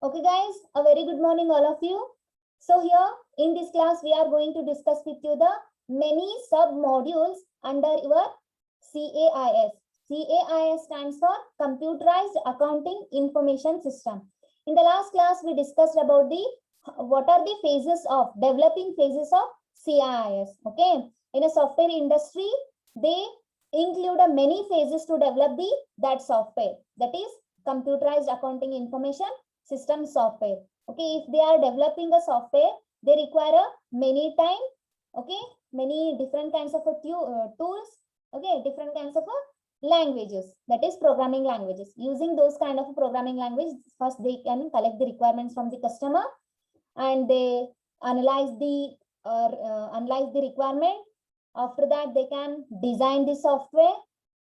Okay, guys, a very good morning, all of you. So here in this class, we are going to discuss with you the many sub-modules under your CAIS. CAIS stands for Computerized Accounting Information System. In the last class, we discussed about what are the phases of developing phases of CAIS. Okay, in a software industry, they include many phases to develop that software. That is Computerized Accounting Information System software. Okay, if they are developing a software, they require many time. Okay, many different kinds of tools. Okay, different kinds of languages, that is programming languages. Using those kind of programming language, first they can collect the requirements from the customer and they analyze the requirement. After that, they can design the software.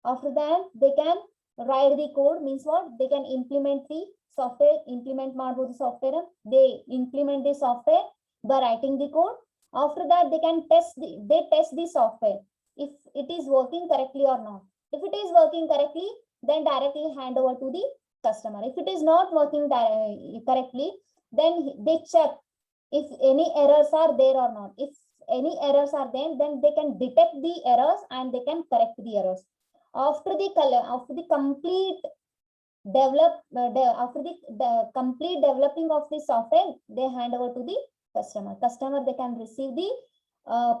After that, they can write the code. Means what? They can implement the software, implement the software. They implement the software by writing the code. After that, they can test the software if it is working correctly or not. If it is working correctly, then directly hand over to the customer. If it is not working correctly, then they check if any errors are there or not. If any errors are there, then they can detect the errors and they can correct the errors. After the complete complete developing of the software, they hand over to the customer. They can receive the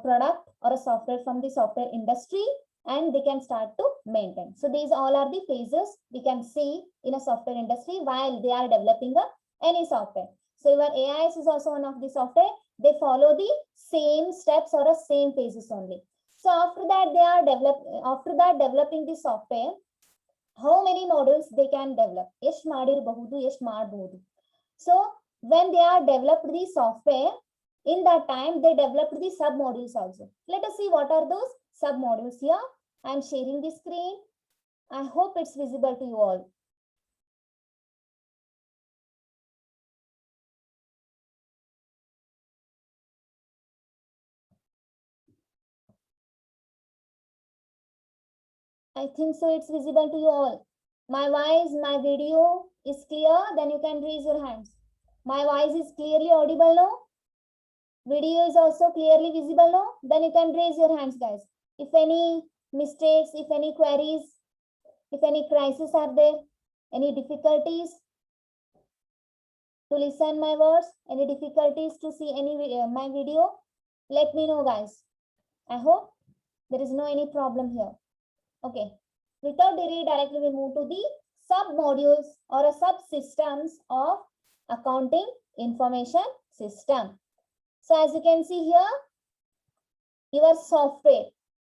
product or a software from the software industry and they can start to maintain. So these all are the phases we can see in a software industry while they are developing any software. So your AIS is also one of the software. They follow the same steps or same phases only. So after that developing the software, how many modules they can develop? So when they are developed the software, in that time they developed the sub modules also. Let us see what are those sub modules here. I am sharing the screen. I hope it's visible to you all. I think so it's visible to you all. My voice, my video is clear, then you can raise your hands. My voice is clearly audible now. Video is also clearly visible now. Then you can raise your hands, guys. If any mistakes, if any queries, if any crises are there, any difficulties to listen my words, any difficulties to see my video, let me know, guys. I hope there is no any problem here. Okay. Without delay, directly we move to the sub-modules or subsystems of accounting information system. So as you can see here, your software,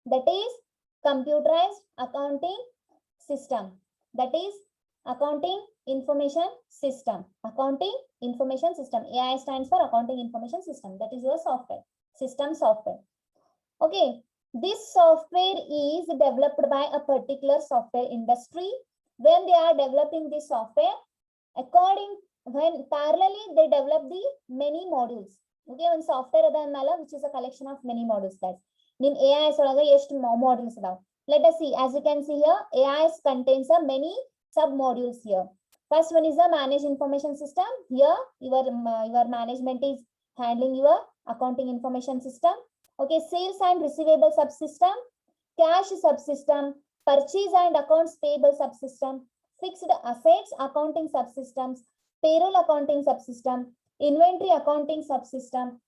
that is computerized accounting system, that is accounting information system. Accounting information system. AI stands for accounting information system. That is your software, system software. Okay. This software is developed by a particular software industry. When they are developing this software, when parallelly they develop the many modules. Okay, one software which is a collection of many modules, guys. In AI modules. Let us see. As you can see here, AI contains many sub modules here. First one is a managed information system. Here, your management is handling your accounting information system. Okay, sales and receivable subsystem, cash subsystem, purchase and accounts payable subsystem, fixed assets accounting subsystems, payroll accounting subsystem, inventory accounting subsystem,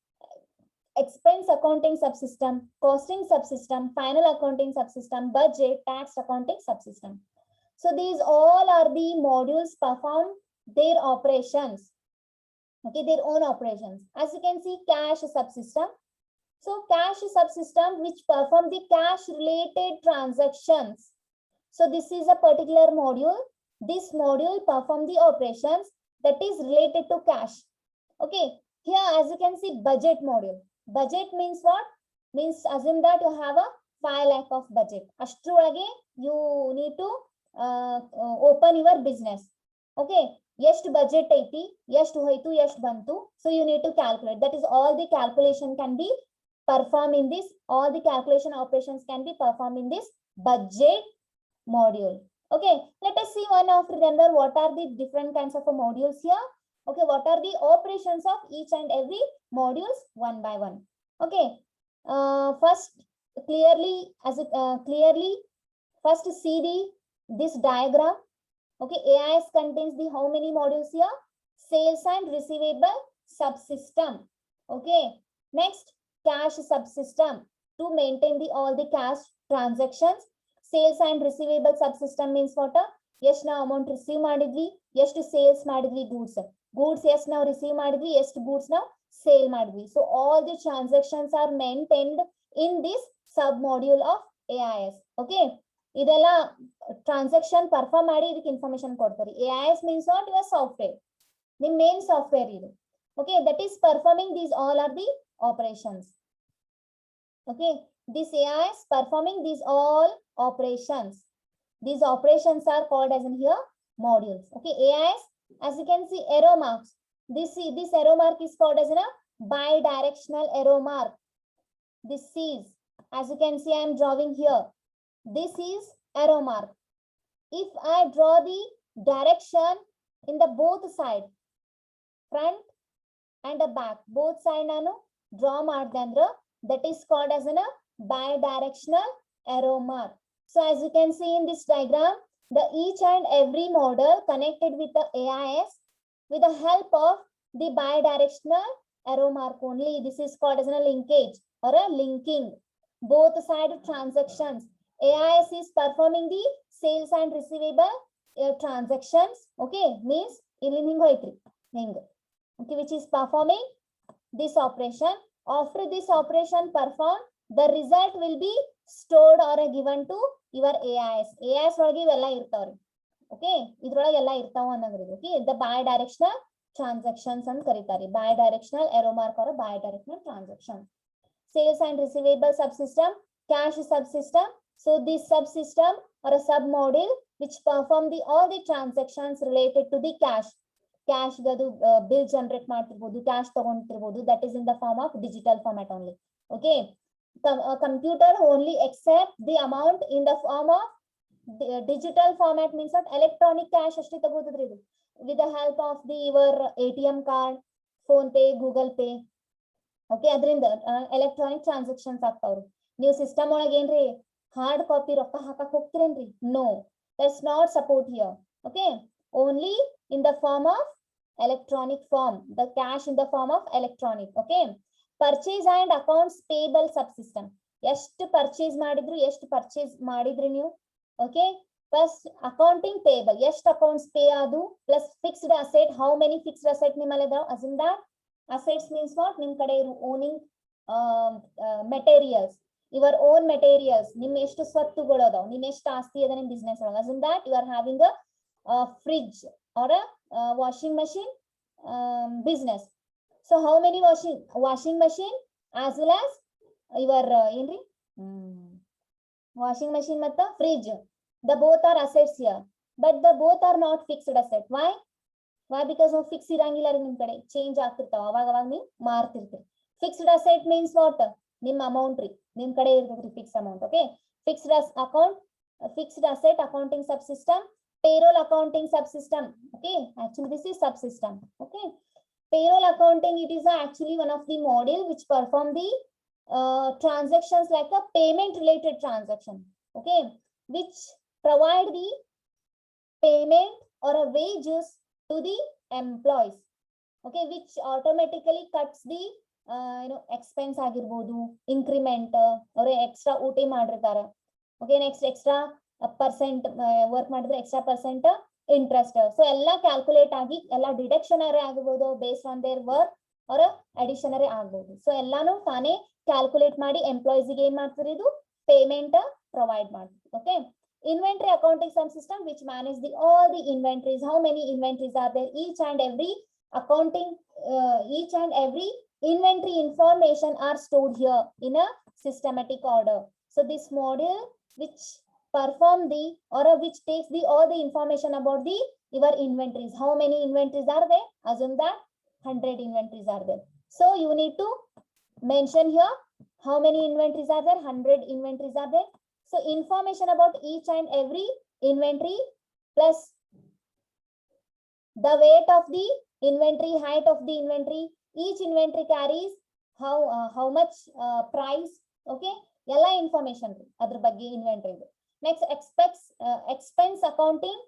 expense accounting subsystem, costing subsystem, final accounting subsystem, budget, tax accounting subsystem. So these all are the modules perform their operations. Okay, their own operations. As you can see, cash subsystem. So cash subsystem which perform the cash related transactions. So this is a particular module. This module perform the operations that is related to cash. Okay, here as you can see, budget module. Budget means what? Means assume that you have a 5 lakh of budget. Ashtrolage you need to open your business. Okay, yes to budget aiti, yes to hoitu, yes bantu. So you need to calculate. That is all the calculation can be performed in this. All the calculation operations can be performed in this budget module. Okay, let us see one after the other. What are the different kinds of modules here? Okay, what are the operations of each and every modules one by one? Okay, first clearly first see this diagram. Okay, AIS contains the how many modules here? Sales and receivable subsystem. Okay, next cash subsystem to maintain all the cash transactions. Sales and receivable subsystem means what? Yes, now amount receive ಮಾಡಿದ್ವಿ, ಎಷ್ಟು sales ಮಾಡಿದ್ವಿ goods yes now receive ಮಾಡಿದ್ವಿ, ಎಷ್ಟು goods now sale ಮಾಡಿದ್ವಿ. So all the transactions are maintained in this sub module of AIS. Okay, ಇದೆಲ್ಲ transaction perform ಮಾಡಿ ಇದಕ್ಕೆ information ಕೊಡ್ತಾರೆ. AIS means what? Your software, the main software ಇದು. Okay, that is performing these all are the operations. Okay, this AIS performing these all operations. These operations are called as in here modules. Okay, AIS, as you can see arrow marks, this arrow mark is called as a bidirectional arrow mark. This is, as you can see I am drawing here, this is arrow mark. If I draw the direction in the both side, front and the back, both side nanu draw ಮಾಡಿದೆ ಅಂದ್ರೆ that is called as a bidirectional arrow mark. So as you can see in this diagram, the each and every model connected with the AIS with the help of the bidirectional arrow mark only. This is called as a linkage or a linking both side transactions. AIS is performing the sales and receivable transactions. Okay, means ಇಲ್ಲಿ ಹಿಂಗ ಹೋಯ್ತ್ರಿ ಹಿಂಗ. Okay, which is performing this operation. After this operation performed, the result will be stored or given to your AIS. AIS ಒಳಗೆ ಇವೆಲ್ಲ ಇರ್ತಾವ್ರಿ. Okay, ಇದ್ರೊಳಗೆ ಎಲ್ಲ ಇರ್ತಾವ ಅನ್ನಂಗ್ರಿ. Okay, the bidirectional transactions ಅಂತ ಕರೀತಾರೆ. Bidirectional arrow mark or bidirectional transaction. Sales and receivable subsystem, cash subsystem. So this subsystem or a sub module which perform all the transactions related to the cash. Cash gadu bill generate ಮಾಡ್ತಿರ್ಬೋದು, cash ತಗೊಂತಿರ್ಬೋದು, that is in the form of digital format only. Okay, computer only accept the amount in the form of digital format means what? Electronic cash ಅಷ್ಟೇ ತಗೋತದ್ರಿ ಇದು. With the help of the your ATM card, phone pay, Google pay. Okay, ಅದರಿಂದ electronic transactions ಆಗ್ತಾವ್ರಿ. ನೀವು system ಒಳಗೆ ಏನ್ರಿ hard copy ರೊಕ್ಕ ಹಾಕಕ್ ಹೋಗ್ತಿರೇನ್ರಿ? No, that's not support here. Okay, only in the form of electronic form, the cash in the form of electronic. Okay, purchase and accounts payable subsystem. ಎಷ್ಟು purchase ಮಾಡಿದ್ರು, ಎಷ್ಟು purchase ಮಾಡಿದ್ರಿ ನೀವು? Okay, plus accounting payable, ಎಷ್ಟು accounts pay ಆದು, plus fixed asset, how many fixed asset ನಿಮ್ಮಲ್ಲಿ ಇದಾವ? As in that assets means what? ನಿಮ್ ಕಡೆ owning materials, your own materials, ನಿಮ್ ಎಷ್ಟು ಸ್ವತ್ತುಗಳು ಅದಾವ, ನಿಮ್ ಎಷ್ಟು ಆಸ್ತಿ ಅದ ನಿಮ್ ಬಿಸ್ನೆಸ್ ಒಳಗ. As in that you are having a fridge or a washing machine business. So how many washing machine as well as your ಏನ್ರಿ washing machine ಮತ್ತು fridge, the both are assets here, but the both are not fixed asset. Why? Because of fixed ಇರಂಗಿಲ್ಲ ರೀ, ನಿಮ್ ಕಡೆ change ಆಗ್ತಿರ್ತಾವ, ಅವಾಗ ನೀವು ಮಾರ್ತಿರ್ತೀರಿ. Fixed asset means what? ನಿಮ್ amount ರೀ, ನಿಮ್ ಕಡೆ ಇರ್ತದ್ರಿ fix amount. Okay, fixed account, fixed asset accounting subsystem, payroll accounting subsystem. Okay, actually this is subsystem. Okay, payroll accounting, it is actually one of the module which perform the transactions like a payment related transaction. Okay, which provide the payment or a wages to the employees. Okay, which automatically cuts the expense ಆಗಿರ್ಬೋದು, increment or extra OT ಮಾಡಿರ್ತಾರೆ. Okay, next extra percent work ಮಾಡಿದ್ರೆ extra percent interest. So ಎಲ್ಲ calculate ಆಗಿ ಎಲ್ಲ ಡಿಡಕ್ಷನರೇ ಆಗಬಹುದು based on their work or ಅಡಿಷನರೇ ಆಗಬಹುದು. So ಎಲ್ಲಾನು ತಾನೇ ಕ್ಯಾಲ್ಕುಲೇಟ್ ಮಾಡಿ ಎಂಪ್ಲಾಯೀಸ್ ಗೆ ಏನ್ ಮಾಡ್ತಾರೆ, ಇದು ಪೇಮೆಂಟ್ ಪ್ರೊವೈಡ್ ಮಾಡ್ತಾರೆ. Okay, inventory accounting subsystem which manage all the inventories, how many inventories are there, each and every inventory information are stored here in a systematic order. So this module which perform which takes all the information about your inventories, how many inventories are there, assume that 100 inventories are there. So you need to mention here how many inventories are there, 100 inventories are there. So information about each and every inventory plus the weight of the inventory, height of the inventory, each inventory carries how much price, okay, ಎಲ್ಲ information ಅದ್ರ ಬಗ್ಗೆ inventory. Next, expense accounting,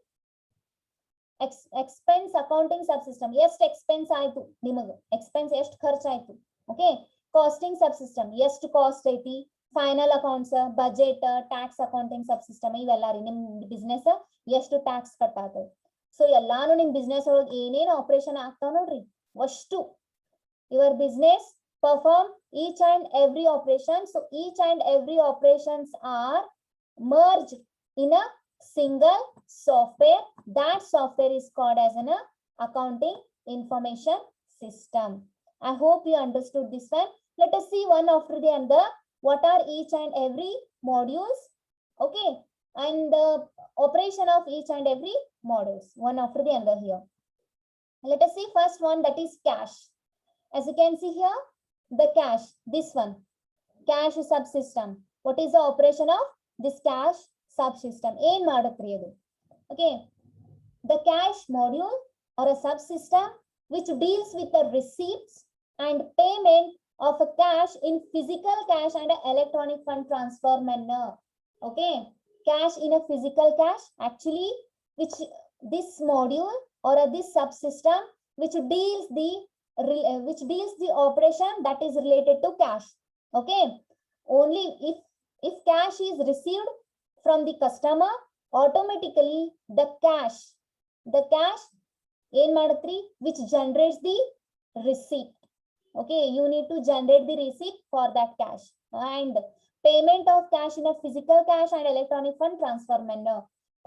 expense accounting subsystem. ಎಷ್ಟು expense ಆಯ್ತು ನಿಮಗೆ, expense ಎಷ್ಟು ಖರ್ಚು ಆಯ್ತು, okay. Casting subsystem, ಎಷ್ಟು ಕಾಸ್ಟ್ ಐತಿ. Final accounts, budget, tax accounting subsystem, ಇವೆಲ್ಲ ರೀ ನಿಮ್ ಬಿಸ್ನೆಸ್ ಎಷ್ಟು ಟ್ಯಾಕ್ಸ್ ಕಟ್ ಆಗ್ತದೆ. ಸೊ ಎಲ್ಲಾನು ನಿಮ್ ಬಿಸ್ನೆಸ್ ಒಳಗೆ ಏನೇನು ಆಪರೇಷನ್ ಆಗ್ತಾವ ನೋಡ್ರಿ ಅಷ್ಟು. Your business perform each and every operation. So each and every operations are merged in a single software. That software is called as an accounting information system. I hope you understood this one. Let us see one after the other. What are each and every modules? Okay, and the operation of each and every modules, one after the other here. Let us see first one, that is cash. As you can see here, the cash, this one, cash subsystem. What is the operation of this cash subsystem? ಏನ್ ಮಾಡತ್ರಿ ಅದು? Okay, the cash module or a subsystem which deals with the receipts and payment of a cash in physical cash and electronic fund transfer manner. Okay, cash in a physical cash, actually, which this module or this subsystem which deals the operation that is related to cash. Okay, only if cash is received from the customer, automatically the cash ಏನ್ ಮಾಡತ್ರಿ, which generates the receipt. Okay, you need to generate the receipt for that cash. And payment of cash in a physical cash and electronic fund transfer manner.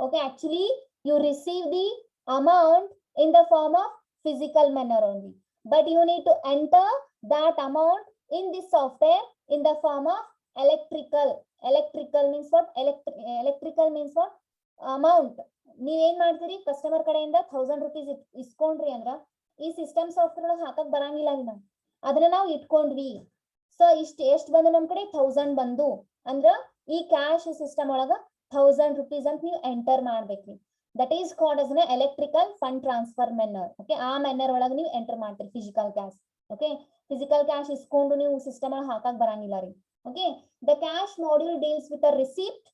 Okay, actually you receive the amount in the form of physical manner only, but you need to enter that amount in this software in the form of electrical means what? Electrical means what? Amount. ನೀವೇನ್ ಮಾಡ್ತೀರಿ, customer ಕಡೆಯಿಂದ 1000 rupees ಇಸ್ಕೊಂಡ್ರಿ ಅಂದ್ರ ಈ system software ಒಳಗೆ ಹಾಕಕ್ ಬರಂಗಿಲ್ಲ ನಾವು, ಅದನ್ನ ನಾವು ಇಟ್ಕೊಂಡ್ವಿ. ಸೊ ಎಷ್ಟು ಬಂದು ನಮ್ ಕಡೆ 1000 ಬಂದು ಅಂದ್ರ ಈ ಕ್ಯಾಶ್ ಸಿಸ್ಟಮ್ ಒಳಗ 1000 ರೂಪೀಸ್ ಅಂತ ನೀವು ಎಂಟರ್ ಮಾಡ್ಬೇಕ್ರಿ. That is called as an electrical fund transfer manner. Okay, ಆ ಮ್ಯಾನರ್ ಒಳಗೆ ನೀವು ಎಂಟರ್ ಮಾಡ್ತೀರಿ physical cash. Okay, physical cash ಇಸ್ಕೊಂಡು ನೀವು ಸಿಸ್ಟಮ್ ಒಳಗೆ ಹಾಕಕ್ ಬರಂಗಿಲ್ಲ ರೀ. Okay, the cash module deals with a receipt,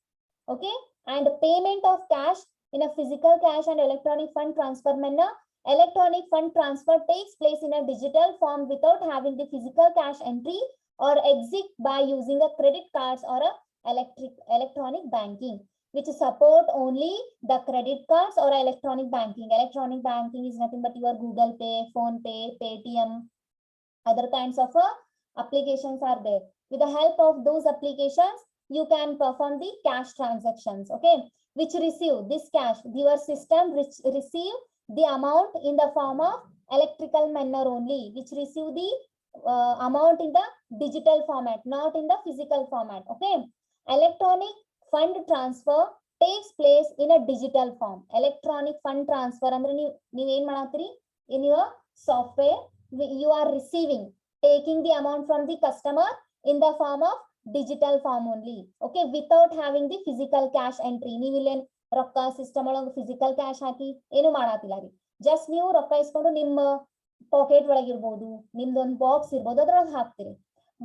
okay, and payment of cash in a physical cash and electronic fund transfer manner. Electronic fund transfer takes place in a digital form without having the physical cash entry or exit by using a credit cards or a electronic banking, which support only the credit cards or electronic banking. Electronic banking is nothing but your Google Pay, Phone Pay, Paytm, other kinds of applications are there. With the help of those applications, you can perform the cash transactions. Okay, which receive this cash, your system receive the amount in the form of electrical manner only, which receive the amount in the digital format, not in the physical format. Okay, electronic fund transfer takes place in a digital form. Electronic fund transfer ಅಂದ್ರೆ ನೀವು ಏನ್ ಮಾಡತ್ತೀರಿ, in your software you are receiving, taking the amount from the customer in the form of digital form only. Okay, without having the physical cash entry. ನೀವು ಇಲ್ಲೇನ್ ರೊಕ್ಕ system ಒಳಗೆ physical cash ಹಾಕಿ ಏನು ಮಾಡಾತಿಲ್ಲ ರೀ. Just ನೀವು ರೊಕ್ಕ ಇಸ್ಕೊಂಡು ನಿಮ್ಮ ಪಾಕೆಟ್ ಒಳಗಿರ್ಬೋದು, ನಿಮ್ದೊಂದು ಬಾಕ್ಸ್ ಇರ್ಬೋದು, ಅದ್ರೊಳಗೆ ಹಾಕ್ತೀರಿ.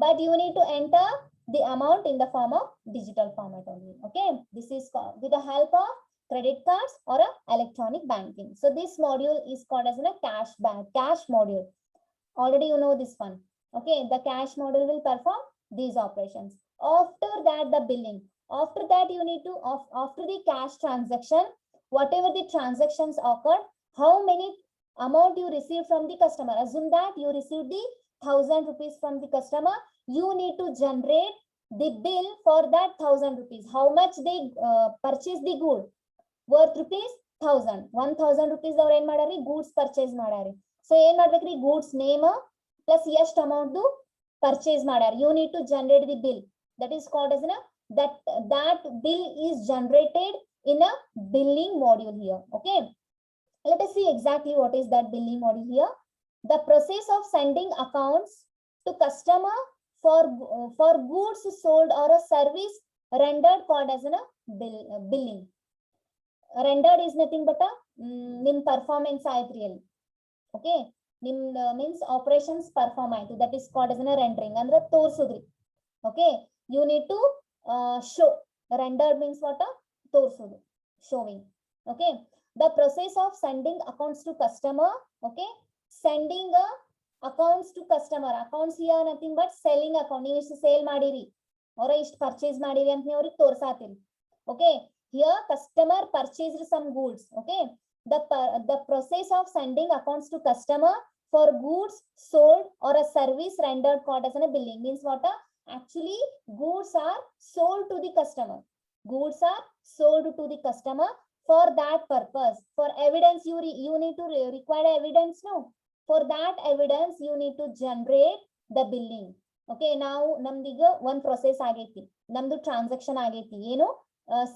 But you need to enter the amount in the form of digital format only. Okay, this is called with the help of credit cards or a electronic banking. So this module is called as a cash module. Already you know this one. Okay, the cash module will perform these operations. After that, the billing. After that, you need to after the cash transaction, whatever the transactions occurred, how many amount you receive from the customer. Assume that you received the 1000 rupees from the customer. You need to generate the bill for that 1000 rupees. How much they purchase the good worth rupees 1000. 1000 rupees ಅವ್ರು ಏನ್ ಮಾಡಾರಿ, goods purchase ಮಾಡಾರಿ. So ಏನ್ ಮಾಡ್ಬೇಕ್ರಿ, goods name plus ಎಷ್ಟು amount ದು purchase ಮಾಡಾರಿ. You need to generate the bill. That is called as that bill is generated in a billing module here. Okay, let us see exactly what is that billing module here. The process of sending accounts to customer for goods sold or a service rendered called as a billing. Rendered is nothing but a nim performance ಆಯ್ತ್ರಿ ಅಲ್ಲಿ. Okay, means operations perform ಆಯ್ತು, that is called as a rendering ಅಂದ್ರೆ ತೋರ್ಸುದ್ರಿ. Okay, you need to show. Rendered means what? ತೋರ್ಸುದು, showing. Okay, the process of sending accounts to customer. Okay, sending accounts to customer. Accounts here nothing but selling account. ನೀವು ಇಷ್ಟು sale ಮಾಡಿರಿ ಅವರ ಇಷ್ಟು purchase ಮಾಡಿರಿ ಅಂತ ನೀವು ಅವ್ರಿಗೆ ತೋರ್ಸಾತೀರಿ. Okay, here customer purchased some goods. Okay, the process of sending accounts to customer for goods sold or a service rendered called as a billing means what? Actually goods are sold to the customer. Goods are sold to the customer. For that purpose, for evidence, you need to require evidence. No, for that evidence you need to generate the billing. Okay, now ನಮ್ದೀಗ one process ಆಗೈತಿ, ನಮ್ದು transaction ಆಗೈತಿ. ಏನು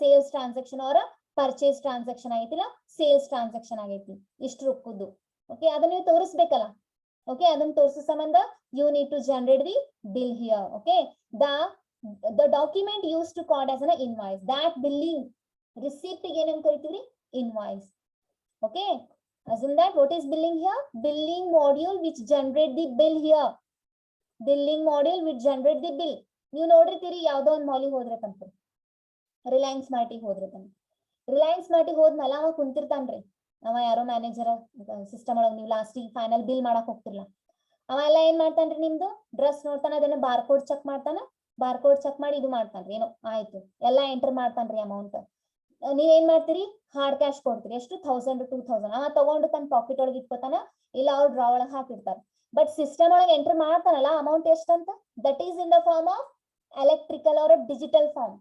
sales transaction or purchase transaction ಆಗೈತಿಲ್ಲ, sales transaction ಆಗೈತಿ ಇಷ್ಟು ರೊಕ್ಕದ್ದು. Okay, ಅದನ್ನ ನೀವು ತೋರಿಸ್ಬೇಕಲ್ಲ. ಓಕೆ, ಅದನ್ನ ತೋರಿಸೋ ಸಂಬಂಧ you need to generate the bill here. Okay, the document used to call as an invoice. That billing receipt ಏನಂತ ಕರಿತೀವಿ? Invoice. Okay, assume that what is billing here? Billing module which generate the bill here. Billing module which generate the bill. ನೀವು ನೋಡಿರ್ತೀರಿ ಯಾವ್ದೋ ಒಂದು ಮಾಲಿಗೆ ಹೋದ್ರಕಂತ, ರಿಲಯನ್ಸ್ ಮಾರ್ಟಿಗೆ ಹೋದ್ರಕಂತ. ರಿಲಯನ್ಸ್ ಮಾರ್ಟಿಗೆ ಹೋದ್ಮೇಲೆ ಅವ ಕುಂತಿರ್ತಾನ್ರಿ, ಅವ ಯಾರೋ ಮ್ಯಾನೇಜರ್ ಸಿಸ್ಟಮ್ ಒಳಗೆ ನೀವು ಲಾಸ್ಟಿಗೆ ಫೈನಲ್ ಬಿಲ್ ಮಾಡಕ್ ಹೋಗ್ತಿರ್ಲ, ಅವ ಎಲ್ಲ ಏನ್ ಮಾಡ್ತಾನ್ರಿ, ನಿಮ್ದು ಡ್ರೆಸ್ ನೋಡ್ತಾನ, ಅದನ್ನ ಬಾರ್ಕೋಡ್ ಚೆಕ್ ಮಾಡ್ತಾನ, ಬಾರ್ಕೋಡ್ ಚೆಕ್ ಮಾಡಿ ಇದು ಮಾಡ್ತಾನ್ರಿ, ಏನೋ ಆಯ್ತು ಎಲ್ಲಾ ಎಂಟರ್ ಮಾಡ್ತಾನ್ರಿ ಅಮೌಂಟ್. ನೀವ್ ಏನ್ ಮಾಡ್ತೀರಿ, ಹಾರ್ಡ್ ಕ್ಯಾಶ್ ಕೊಡ್ತೀರಿ, ಎಷ್ಟು 1000 2000. ಅವ ತಗೊಂಡು ತನ್ನ ಪಾಕೆಟ್ ಒಳಗೆ ಇಟ್ಕೋತಾನ, ಇಲ್ಲ ಅವ್ರು ಡ್ರಾ ಒಳಗೆ ಹಾಕಿರ್ತಾರ. ಬಟ್ ಸಿಸ್ಟಮ್ ಒಳಗೆ ಎಂಟರ್ ಮಾಡ್ತಾನಲ್ಲ ಅಮೌಂಟ್ ಎಷ್ಟಂತ, that is in the form of electrical or digital form.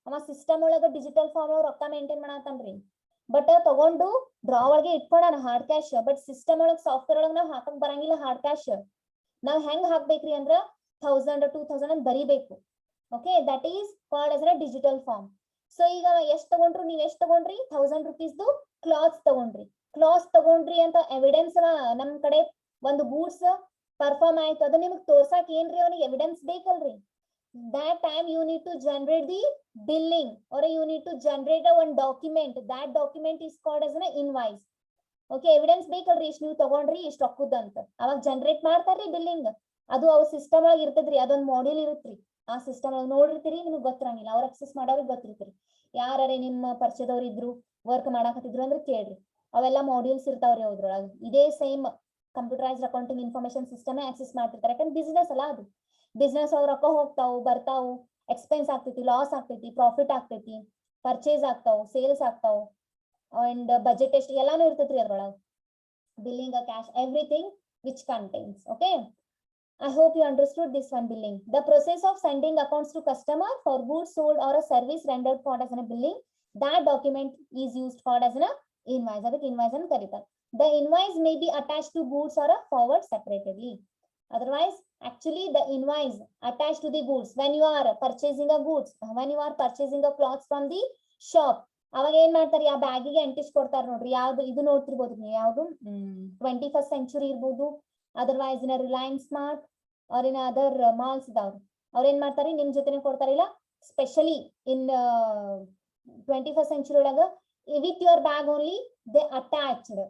ಅವ ಸಿಸ್ಟಮ್ ಒಳಗ ಡಿಜಿಟಲ್ ಫಾರ್ಮ್ ಒಳಗೆ ರೊಕ್ಕ ಮೇಂಟೈನ್ ಮಾಡತಾನ್ರಿ. ಬಟ್ ತಗೊಂಡು ಡ್ರಾ ಒಳಗೆ ಇಟ್ಕೊಳನ ಹಾರ್ಡ್ ಕ್ಯಾಶ್. ಬಟ್ ಸಿಸ್ಟಮ್ ಒಳಗೆ ಸಾಫ್ಟ್ವೇರ್ ಒಳಗೆ ನಾವ್ ಹಾಕಕ್ ಬರಂಗಿಲ್ಲ ಹಾರ್ಡ್ ಕ್ಯಾಶ್. ನಾವ್ ಹೆಂಗ್ ಹಾಕ್ಬೇಕ್ರಿ ಅಂದ್ರ 1000 2000 ಅಂತ ಬರಿಬೇಕು. Okay, that is called as a digital form. So ಈಗ ಎಷ್ಟ್ ತಗೊಂಡ್ರು, ನೀವ್ ಎಷ್ಟ್ ತಗೊಂಡ್ರಿ, 1000 rupees ಕ್ಲಾತ್ಸ್ ತಗೊಂಡ್ರಿ. ಕ್ಲಾತ್ಸ್ ತಗೊಂಡ್ರಿ ಅಂತ ಎವಿಡೆನ್ಸ್ ನಮ್ ಕಡೆ ಒಂದು ಗೂಡ್ಸ್ ಪರ್ಫಾರ್ಮ್ ಆಯ್ತು, ಅದು ನಿಮ್ಗೆ ತೋರ್ಸಾಕ್ ಏನ್ರಿ ಅವನಿಗೆ evidence ಬೇಕಲ್ರಿ. that time you need to generate the billing or you need to generate one document. That document is called as an invoice. Okay, evidence ಬೇಕಲ್ರಿ, ಇಷ್ಟು ನೀವು ತಗೊಂಡ್ರಿ ಇಷ್ಟು ರೊಕ್ಕದಂತ ಅವಾಗ ಜನರೇಟ್ ಮಾಡ್ತಾರ್ರಿ ಬಿಲ್ಲಿಂಗ್. ಅದು ಅವ್ರ ಸಿಸ್ಟಮ್ ಒಳಗೆ ಇರ್ತದ್ರಿ, ಅದೊಂದು ಮಾಡ್ಯೂಲ್ ಇರುತ್ತ್ರಿ. ಆ ಸಿಸ್ಟಮ್ ಒಳಗೆ ನೋಡಿರ್ತೀರಿ, ನಿಮ್ಗೆ ಗೊತ್ತಿರಂಗಿಲ್ಲ, ಅವ್ರ ಅಕ್ಸೆಸ್ ಮಾಡೋರಿಗೆ ಗೊತ್ತಿರ್ತೀರಿ. ಯಾರೇ ನಿಮ್ಮ ಪರಿಚಯದವ್ರು ಇದ್ರು ವರ್ಕ್ ಮಾಡಾಕತ್ತಿದ್ರು ಅಂದ್ರೆ ಕೇಳ್ರಿ, ಅವೆಲ್ಲ ಮಾಡ್ಯೂಲ್ಸ್ ಇರ್ತಾವ್ರಿ ಅದ್ರೊಳಗೆ. ಇದೇ same computerised accounting information system access ಮಾಡ್ತಿರ್ತಾರೆ. ಯಾಕಂದ್ರೆ ಬಿಸ್ನೆಸ್ ಅಲ್ಲ ಅದು. ಬಿಸ್ನೆಸ್ ಅವ್ರ ರೊಕ್ಕ ಹೋಗ್ತಾವು ಬರ್ತಾವು, ಎಕ್ಸ್ಪೆನ್ಸ್ ಆಗ್ತೈತಿ, ಲಾಸ್ ಆಗ್ತೈತಿ, ಪ್ರಾಫಿಟ್ ಆಗ್ತೈತಿ, ಪರ್ಚೇಸ್ ಆಗ್ತಾವು, ಸೇಲ್ಸ್ ಆಗ್ತಾವು, ಅಂಡ್ ಬಜೆಟ್ ಎಷ್ಟು ಎಲ್ಲಾನು ಇರ್ತೈತ್ರಿ ಅದ್ರೊಳಗೆ. Billing, cash, everything which contains. Okay, I hope you understood this one. Billing, the process of sending accounts to customer for goods sold or a service rendered called as a billing. That document is used called as an invoice. ಅದಕ್ಕೆ invoice ಅಂತ ಕರೀತಾರೆ. The invoice may be attached to goods or a forward separately. Otherwise, actually the invoice attached to the goods when you are purchasing a goods, when you are purchasing a clothes from the shop, ಅವಾಗ ಏನ್ ಮಾಡ್ತಾರೆ, ಆ ಬ್ಯಾಗಿಗೆ ಅಂಟಿಸ್ ಕೊಡ್ತಾರ ನೋಡ್ರಿ. ಯಾವ್ದು ಇದು ನೋಡ್ತಿರ್ಬೋದು ನೀವು, ಯಾವ್ದು 21st century ಇರ್ಬೋದು, ಅದರ್ವೈಸ್ ಇನ್ ರಿಲಯನ್ಸ್ ಸ್ಮಾರ್ಟ್ ಅವ್ರ ಇನ್ ಅದರ್ ಮಾಲ್ಸ್ ಇದಾವ್ರಿ. ಅವ್ರ ಏನ್ ಮಾಡ್ತಾರೆ, ನಿಮ್ ಜೊತೆನೆ ಕೊಡ್ತಾರಿಲ್ಲ. ಸ್ಪೆಷಲಿ ಇನ್ 21st century ಒಳಗ with your bag only they attached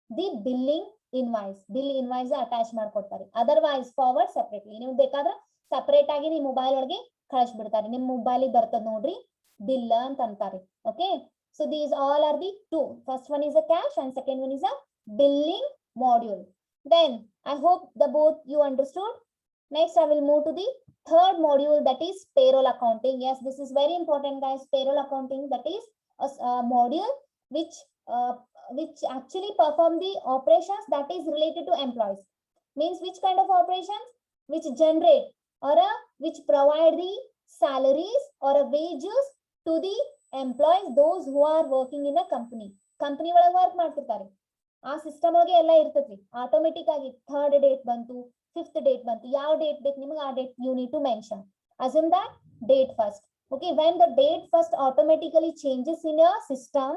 the billing invoice. Bill invoice attach ಮಾಡ್ಕೊಡ್ತಾರೆ. ಅದರ್ವೈಸ್ ಫಾರ್ವರ್ಡ್ ಸೆಪರೇಟ್ಲಿ, ನೀವು ಬೇಕಾದ್ರೆ ಸಪರೇಟ್ ಆಗಿ ನಿಮ್ ಮೊಬೈಲ್ ಒಳಗೆ ಕಳಿಸ್ಬಿಡ್ತಾರೆ. ನಿಮ್ ಮೊಬೈಲಿಗೆ ಬರ್ತದ ನೋಡ್ರಿ ಬಿಲ್ ಅಂತ ಅಂತಾರೆ. Okay, so these all are the two. First one is a cash and second one is a billing module. Then I hope the both you understood. Next I will move to the third module, that is payroll accounting. Yes, this is very important guys. Payroll accounting, that is a module which actually perform the operations that is related to employees. Means which kind of operations? Which generate or which provide the salaries or wages to the employees, those who are working in a company. Company ಒಳಗೆ work ಮಾಡ್ತಿರ್ತಾರೆ. ಆ system ಒಳಗೆ ಎಲ್ಲ ಇರ್ತೈತ್ರಿ. Automatic ಆಗಿ 3rd date ಬಂತು, 5th date ಬಂತು, ಯಾವ date ಬೇಕು ನಿಮಗೆ ಆ date you need to mention. Assume that date first. Okay, when the date first automatically changes in a system,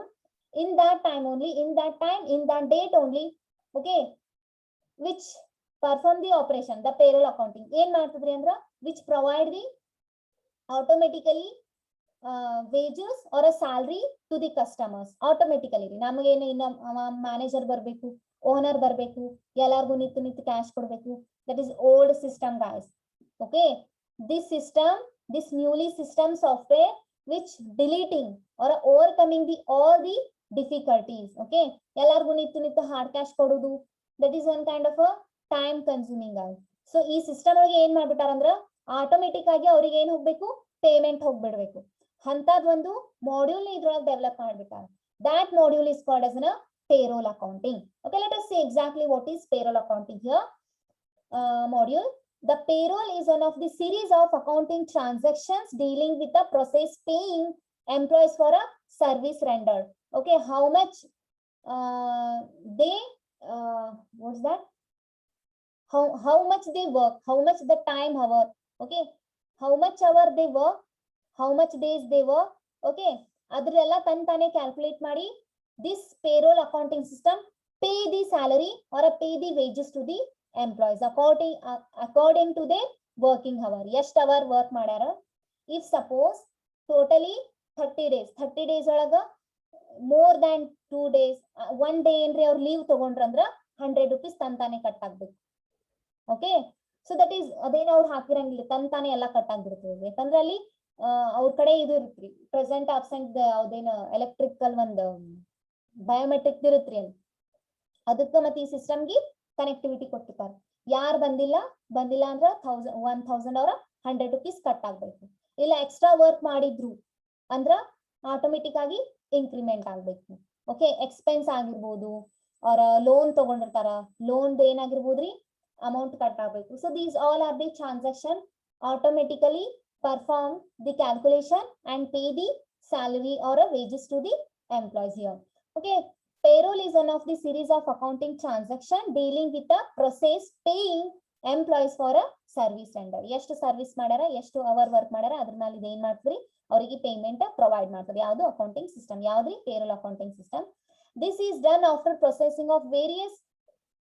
in that time only, in that time, in that date only, okay, which perform the operation, the payroll accounting ಏನ್ ಮಾಡ್ತದ್ರಿ ಅಂದ್ರ which provide the automatically wages or a salary to the customers automatically. ನಮಗೇನು ಇನ್ನು manager ಬರಬೇಕು, owner ಬರಬೇಕು, ಎಲ್ಲಾರ್ಗು ನಿತ್ತು cash ಕೊಡಬೇಕು. That is old system guys. Okay, this system, this newly system software which deleting or overcoming the all the difficulties. Okay, ಎಲ್ಲಾರ್ಗು ನಿತ್ತು hard cash ಕೊಡೋದು, that is one kind of a time consuming guys. So ಈ system ಒಳಗೆ ಏನ್ ಮಾಡ್ಬಿಟ್ಟಾರಂದ್ರ automatic ಆಗಿ ಅವ್ರಿಗೆ ಏನ್ ಹೋಗ್ಬೇಕು, payment ಹೋಗ್ಬಿಡ್ಬೇಕು. ಅಂತದ್ ಒಂದು ಮಾಡ್ಯೂಲ್ ಇದ್ರೊಳಗೆ ಡೆವಲಪ್ ಮಾಡ್ಬಿಟ್ಟಾರ. That module is called as a payroll accounting. Okay, let us see exactly what is payroll accounting here. Module, the payroll is one of the series of accounting transactions dealing with the process paying employees for a service rendered. Okay, how much they what's that, how much they work, how much the time hour. Okay, how much hour they work, how much days they work. Okay, ಅದ್ರೆಲ್ಲ ತಾನೇ calculate ಮಾಡಿ this payroll accounting system pay the salary or pay the wages to the employees according to their working hour. ಎಷ್ಟು hour work ಮಾಡ್ಯಾರ. if suppose totally 30 days ಒಳಗ more than 2 days 1 day ಏನ್ರಿ ಅವ್ರು leave ತಗೊಂಡ್ರಂದ್ರ 100 rupees ತಾನೇ cut ಆಗ್ಬೇಕು. Okay, so that is ಅದೇನು ಅವ್ರು ಹಾಕಿರಂಗಿಲ್ಲ, ತಾನೇ ಎಲ್ಲ ಕಟ್ ಆಗ್ಬಿಡ್ತದೆ. ಯಾಕಂದ್ರೆ ಅಲ್ಲಿ ಅವ್ರ ಕಡೆ ಇದು ಇರುತ್ರಿ, ಪ್ರೆಸೆಂಟ್ ಆಬ್ಸೆಂಟ್ ಅದೇನು ಎಲೆಕ್ಟ್ರಿಕಲ್ ಒಂದು ಬಯೋಮೆಟ್ರಿಕ್ ಇರುತ್ರಿ ಅಂತ, ಅದಕ್ಕೆ ಮತ್ತೆ ಈ ಸಿಸ್ಟಮ್ಗೆ ಕನೆಕ್ಟಿವಿಟಿ ಕೊಟ್ಟಿರ್ತಾರೆ. ಯಾರು ಬಂದಿಲ್ಲ ಅಂದ್ರ 1000 ಅವರ 100 rupees ಕಟ್ ಆಗ್ಬೇಕು. ಇಲ್ಲ ಎಕ್ಸ್ಟ್ರಾ ವರ್ಕ್ ಮಾಡಿದ್ರು ಅಂದ್ರ ಆಟೋಮೆಟಿಕ್ ಆಗಿ ಇನ್ಕ್ರಿಮೆಂಟ್ ಆಗ್ಬೇಕು. ಓಕೆ, ಎಕ್ಸ್ಪೆನ್ಸ್ ಆಗಿರ್ಬೋದು, ಅವ್ರ ಲೋನ್ ತಗೊಂಡಿರ್ತಾರ, ಲೋನ್ ಏನಾಗಿರ್ಬೋದ್ರಿ amount ಕಟ್ ಆಗ್ಬೇಕು. So these all are the transaction automatically perform the calculation and pay the salary or a wages to the employees here. Okay, payroll is one of the series of accounting transaction dealing with the process paying employees for a service render. ಎಷ್ಟು service ಮಾಡ್ಯಾರ, ಎಷ್ಟು hour work ಮಾಡ್ಯಾರ, ಅದ್ರ ಮೇಲೆ ಇದು ಏನ್ ಮಾಡ್ತೀರಿ, ಅವರಿಗೆ ಪೇಮೆಂಟ್ ಪ್ರೊವೈಡ್ ಮಾಡ್ತಾರೆ. ಯಾವುದು ಅಕೌಂಟಿಂಗ್ ಸಿಸ್ಟಮ್, ಯಾವ್ದ್ರಿ payroll accounting system. This is done after processing of various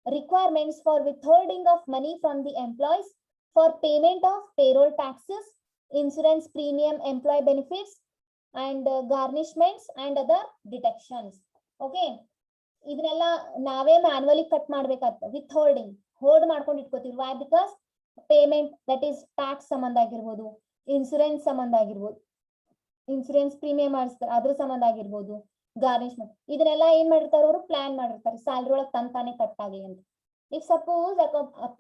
requirements for withholding of money from the employees, for payment of payroll taxes, insurance premium, employee benefits, and garnishments and other deductions. Okay, ಇದನ್ನೆಲ್ಲ ನಾವೇ manually cut ಮಾಡ್ಬೇಕಾಗ್ತದೆ. Withhold ಮಾಡ್ಕೊಂಡು ಇಟ್ಕೋತೀವಿ. Why? Because payment that is tax ಸಂಬಂಧ ಆಗಿರ್ಬೋದು, insurance ಸಂಬಂಧ ಆಗಿರ್ಬೋದು, insurance premium ಮಾಡಿಸ್ತಾರೆ ಅದ್ರ ಸಂಬಂಧ ಆಗಿರ್ಬೋದು, ಗಾರ್ನಿಶ್ಮೆಂಟ್, ಇದನ್ನೆಲ್ಲ ಏನ್ ಮಾಡಿರ್ತಾರೆ ಅವರು ಪ್ಲಾನ್ ಮಾಡಿರ್ತಾರೆ ಸ್ಯಾಲ್ರಿ ಒಳಗೆ ತಾನೇ ಕಟ್ ಆಗಿ ಅಂತ. ಇಫ್ ಸಪೋಸ್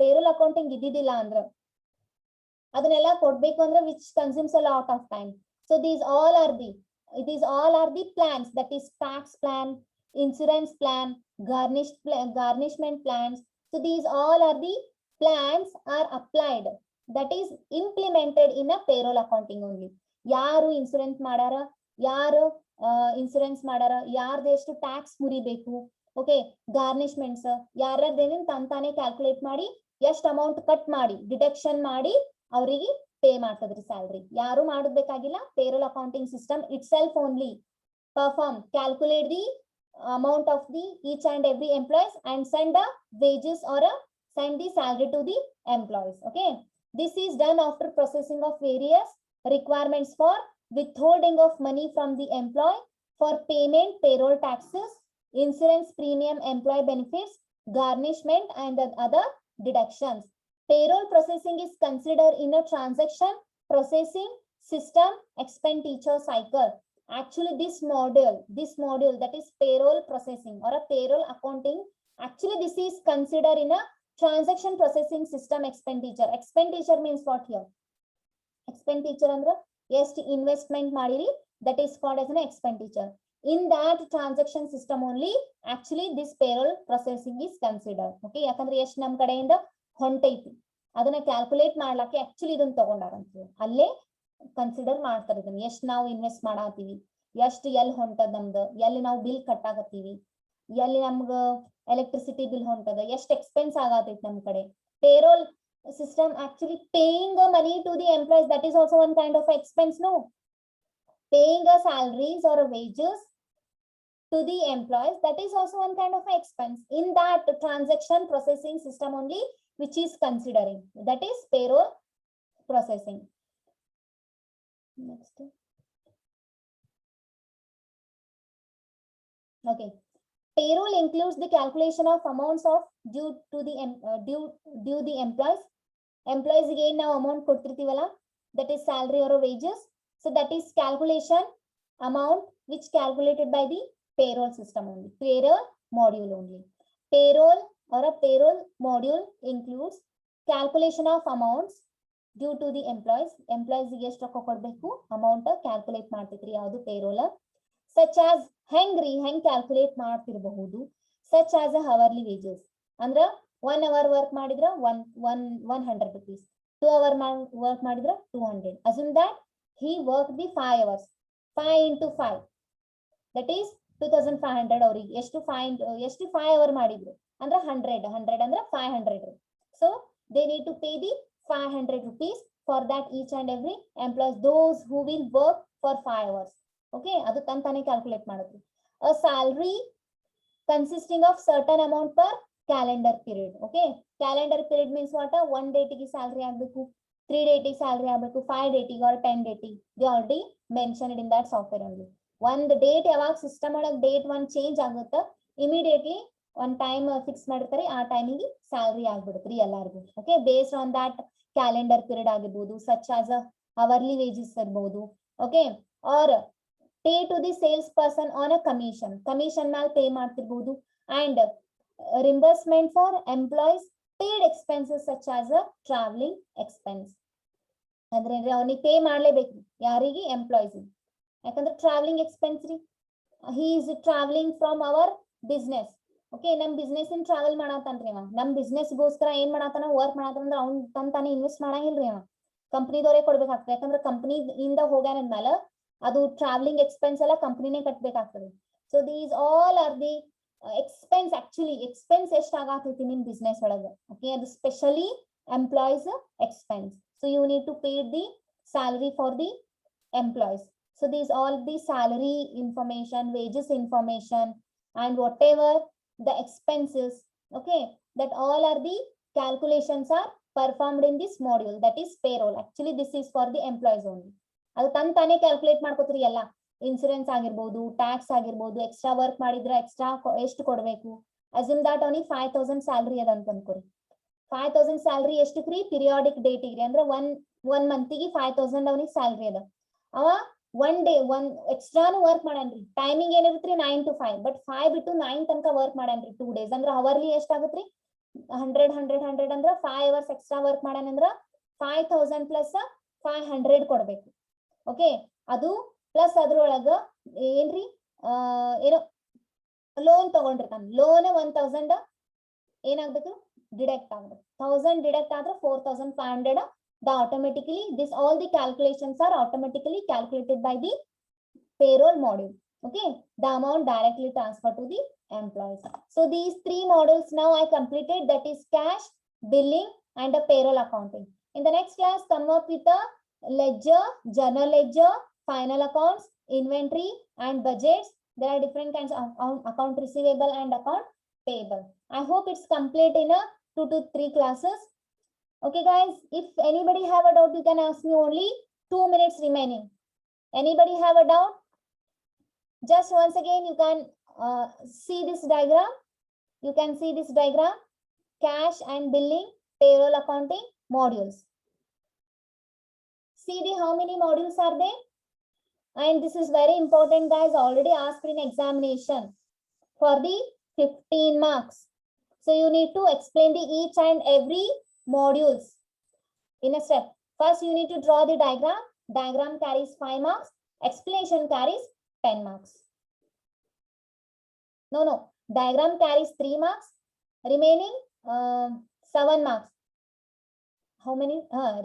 ಪೇರೋಲ್ ಅಕೌಂಟಿಂಗ್ ಇದ್ದಿದ್ದಿಲ್ಲ ಅಂದ್ರ ಅದನ್ನೆಲ್ಲ ಕೊಡ್ಬೇಕು ಅಂದ್ರೆ which consumes a lot of time. So these all are the plans, that is tax plan, insurance plan, garnishment plans. So these all are the plans are applied, that is implemented in a payroll accounting only. ಯಾರು insurance ಮಾಡ್ಯಾರ, ಯಾರು insurance ಮಾಡ್ಯಾರ, ಯಾರ್ದು ಎಷ್ಟು tax ಮುರಿಬೇಕು, okay, ಗಾರ್ನಿಶ್ಮೆಂಟ್ಸ್ ಯಾರ್ದೇನೇನು ತಾನೇ calculate ಮಾಡಿ ಎಷ್ಟು amount cut ಮಾಡಿ ಡಿಡಕ್ಷನ್ ಮಾಡಿ ಅವರಿಗೆ ಪೇ ಮಾಡ್ತದ್ರಿ ಸ್ಯಾಲ್ರಿ. ಯಾರು ಮಾಡಬೇಕಾಗಿಲ್ಲ. Payroll accounting system it self only perform, calculate the amount of the each and every employees and send the wages or send the salary to the employees. Okay, this is done after processing of various requirements for withholding of money from the employee, for payment payroll taxes, insurance premium, employee benefits, garnishment and the other deductions. Payroll processing is considered in a transaction processing system expenditure cycle. Actually this module that is payroll processing or a payroll accounting, actually this is considered in a transaction processing system expenditure. Expenditure means what here? Expenditure ಅಂದ್ರೆ ಎಷ್ಟು investment ಮಾಡಿರಿ, that is called as an expenditure. In that transaction system only actually this payroll processing is considered. Okay, ಯಾಕಂದ್ರೆ ಎಷ್ಟು ನಮ್ ಕಡೆಯಿಂದ ಹೊಂಟೈತಿ ಅದನ್ನ calculate ಮಾಡ್ಲಕ್ಕೆ actually ಇದನ್ನ ತಗೊಂಡಾರಂತ ಅಲ್ಲೇ ಕನ್ಸಿಡರ್ ಮಾಡ್ತಾರೆ. ಇದನ್ನ ಎಷ್ಟು ನಾವು ಇನ್ವೆಸ್ಟ್ ಮಾಡಾತೀವಿ, ಎಷ್ಟು ಎಲ್ಲಿ ಹೊಂಟದ ನಮ್ದು, ಎಲ್ಲಿ ನಾವು ಬಿಲ್ ಕಟ್ಟಾಕತ್ತೀವಿ, ಎಲ್ಲಿ ನಮ್ಗ ಎಲೆಕ್ಟ್ರಿಸಿಟಿ ಬಿಲ್ ಹೊಂಟದ, ಎಷ್ಟು ಎಕ್ಸ್ಪೆನ್ಸ್ ಆಗತೈತಿ ನಮ್ ಕಡೆ. Payroll system actually paying a money to the employees, that is also one kind of expense. No, paying a salaries or a wages to the employees, that is also one kind of expense in that transaction processing system only, which is considering, that is payroll processing. Next, Okay. Payroll includes the calculation of amounts of due to the due the employees. Employees again now amount ಕೊಡ್ತಿರ್ತೀವಲ್ಲ, that is salary or wages. So that is calculation amount which calculated by the payroll system only, payroll module only. Payroll or a payroll module includes calculation of amounts due to the employees ಎಷ್ಟು ರೊಕ್ಕ ಕೊಡ್ಬೇಕು amount calculate ಮಾಡ್ತೈತ್ರಿ ಯಾವುದು payroll. Such as ಹೆಂಗ್ರಿ ಹೆಂಗ್ calculate ಮಾಡ್ತಿರಬಹುದು, such as a hourly wages ಅಂದ್ರ 1 hour work ಮಾಡಿದ್ರ 100 rupees, 2 hour work ಮಾಡಿದ್ರ 200. Assume that he worked the 5 hours, 5 into 5 that is 2500. ಅವ್ರಿಗೆ ಎಷ್ಟು 5 hour ಮಾಡಿದ್ರು ಅಂದ್ರೆ 100 ಅಂದ್ರೆ 500. So they need to pay the 500 rupees for that each and every employees, those who will work for 5 hours. Okay, adu tantane calculate madutri. A salary consisting of certain amount per calendar period. Okay, calendar period means what? 1 day ಗೆ salary ಆಗಬೇಕು, 3 day ಗೆ salary ಆಗಬೇಕು, 5 day or 10 day. They already mentioned in that software only. ಒಂದು date ಯಾವಾಗ system ಒಳಗೆ date ಒಂದು change ಆಗುತ್ತಾ immediately ಒಂದು ಟೈಮ್ ಫಿಕ್ಸ್ ಮಾಡಿರ್ತಾರೆ, ಆ ಟೈಮಿಗೆ ಸ್ಯಾಲ್ರಿ ಆಗ್ಬಿಡುತ್ತೆ ಎಲ್ಲರಿಗೂ. Okay, based on that calendar period ಆಗಿರ್ಬೋದು, ಸಚ್ ಆಸ್ ಅವರ್ಲಿ ವೇಜಸ್ ಇರ್ಬೋದು. Okay, or pay to the sales person on a commission ಮೇಲೆ ಪೇ ಮಾಡ್ತಿರ್ಬೋದು. And reimbursement for employees paid expenses such as a travelling expense. ಅಂದ್ರೆ ಅವನಿಗೆ pay ಮಾಡ್ಲೇಬೇಕು, ಯಾರಿಗೆ? Employees. ಯಾಕಂದ್ರೆ travelling expense ರೀ, he is travelling from our business. Okay, ನಮ್ business in travel ಮಾಡತಾನ್ರಿ ಅವ. ನಮ್ ಬಿಸ್ನೆಸ್ ಗೋಸ್ಕರ ಏನ್ ಮಾಡತಾನ, ವರ್ಕ್ ಮಾಡತಾನ, ಅವ್ನ್ ತಾನೇ ಇನ್ವೆಸ್ಟ್ ಮಾಡಂಗಿಲ್ರಿ ಅವ, ಕಂಪ್ನಿದವರೇ ಕೊಡ್ಬೇಕಾಗ್ತದೆ. ಯಾಕಂದ್ರೆ ಕಂಪ್ನಿ ಇಂದ ಹೋಗ್ಯಾನಂದ್ಮೇಲೆ ಅದು ಟ್ರಾವೆಲಿಂಗ್ ಎಕ್ಸ್ಪೆನ್ಸ್ ಎಲ್ಲ ಕಂಪ್ನಿನೇ ಕಟ್ಬೇಕಾಗ್ತದೆ. So these all are the expense. Actually expense ಎಷ್ಟ್ ಆಗತೈತಿ ನಿಮ್ ಬಿಸ್ನೆಸ್ ಒಳಗೆ. ಓಕೆ, ಅದು specially employees expense. So you need to pay the salary for the employees. So these all the salary information, wages information, and whatever the expenses, okay, that all are the calculations are performed in this module, that is payroll. Actually this is for the employees only. ಅದು ತಾನೇ calculate ಮಾಡ್ಕೋತೀರಿ ಎಲ್ಲ. Insurance ಆಗಿರ್ಬೋದು, tax ಆಗಿರ್ಬೋದು, extra work ಮಾಡಿದ್ರೆ extra ಎಷ್ಟು ಕೊಡ್ಬೇಕು. Assume that ಅವನಿಗೆ 5000 ಸ್ಯಾಲ್ರಿ ಅದ ಅಂತ ಅನ್ಕೋರಿ. 5000 ಸ್ಯಾಲ್ರಿ ಎಷ್ಟಕ್ರಿ? ಪಿರಿಯಾಡಿಕ್ ಡೇಟಿಗೆ, ಅಂದ್ರೆ ಒನ್ ಮಂತಿಗೆ 5000 ಅವನಿಗೆ ಸ್ಯಾಲ್ರಿ ಅದ. ಅವ ಒನ್ ಡೇ ಎಕ್ಸ್ಟ್ರಾನು ವರ್ಕ್ ಮಾಡನ್ರಿ. ಟೈಮಿಂಗ್ ಏನಿರುತ್ರಿ 9 to 5, ಬಟ್ 5 ಬಿಟ್ಟು 9 ತನಕ ವರ್ಕ್ ಮಾಡನ್ರಿ 2 days. ಅಂದ್ರೆ ಅವರ್ಲಿ ಎಷ್ಟಾಗತ್ರಿ? 100 ಅಂದ್ರ 5 hours ಎಕ್ಸ್ಟ್ರಾ ವರ್ಕ್ ಮಾಡಾನಂದ್ರ 5000 ಪ್ಲಸ್ 500 ಕೊಡ್ಬೇಕು. ಓಕೆ, ಅದು ಪ್ಲಸ್ ಅದ್ರೊಳಗ ಏನ್ರಿ ಏನೋ ಲೋನ್ ತಗೊಂಡಿರ್ತಾನ. ಲೋನ್ 1000 ಏನಾಗ್ಬೇಕು? ಡಿಡಕ್ಟ್ ಆಗ್ಬೇಕು. 1000 ಡಿಡಕ್ಟ್ ಆದ್ರೆ 4500. The automatically this all the calculations are automatically calculated by the payroll module. Okay, the amount directly transferred to the employees. So these 3 modules now I completed, that is cash, billing, and a payroll accounting. In the next class, come up with a ledger, journal ledger, final accounts, inventory, and budgets. There are different kinds of account receivable and account payable. I hope it's complete in a 2 to 3 classes. Okay guys, if anybody have a doubt, you can ask me. Only 2 minutes remaining. Anybody have a doubt? Just once again, you can see this diagram. You can see this diagram. Cash and billing, payroll accounting modules. See how many modules are there? And this is very important guys, already asked in examination for the 15 marks. So you need to explain the each and every modules in a step. First you need to draw the diagram. Diagram carries 5 marks. Explanation carries 10 marks. No, diagram carries 3 marks. Remaining 7 marks. How many?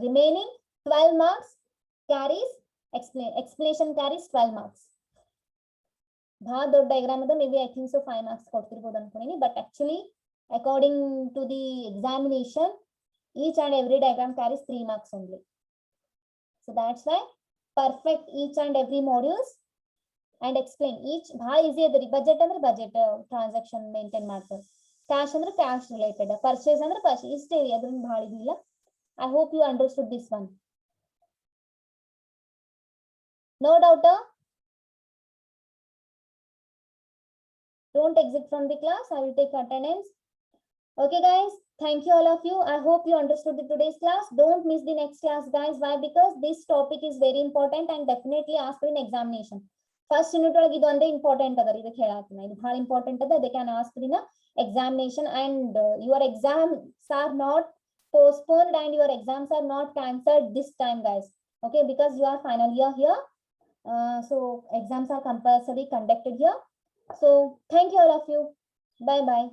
Remaining 12 marks carries explanation carries 12 marks. ಭಾಳ ದೊಡ್ಡ diagram ಅದು, maybe I think so 5 marks ಕೊಡ್ತಿರ್ಬೋದು ಅನ್ಕೊಂಡಿನಿ. But actually according to the examination, each and every diagram carries 3 marks only. So that's why perfect each and every modules and explain each. Bha easy adri. Budget andre budget transaction maintain ಮಾಡ್ತಾರೆ. Cash andre cash related. Purchase andre purchase. ಇಷ್ಟೇ ಅದನ್ನ ಭಾಳ ಇದಿಲ್ಲ. I hope you understood this one. No doubt? Don't exit from the class. I will take attendance. Okay, guys. Thank you, all of you. I hope you understood today's class. Don't miss the next class, guys. Why? Because this topic is very important and definitely asked in examination. First unit ಒಳಗೆ ಇದು ಒಂದೇ important ಅದರಿ ಇದಕ್ಕೆ ಹೇಳಾತೀನಿ ಇದು ಬಹಳ important ಅದ they can ask in examination and your exams are not postponed and your exams are not cancelled this time, guys. Okay, because you are final year here, so exams are compulsory conducted here. So thank you, all of you. Bye bye.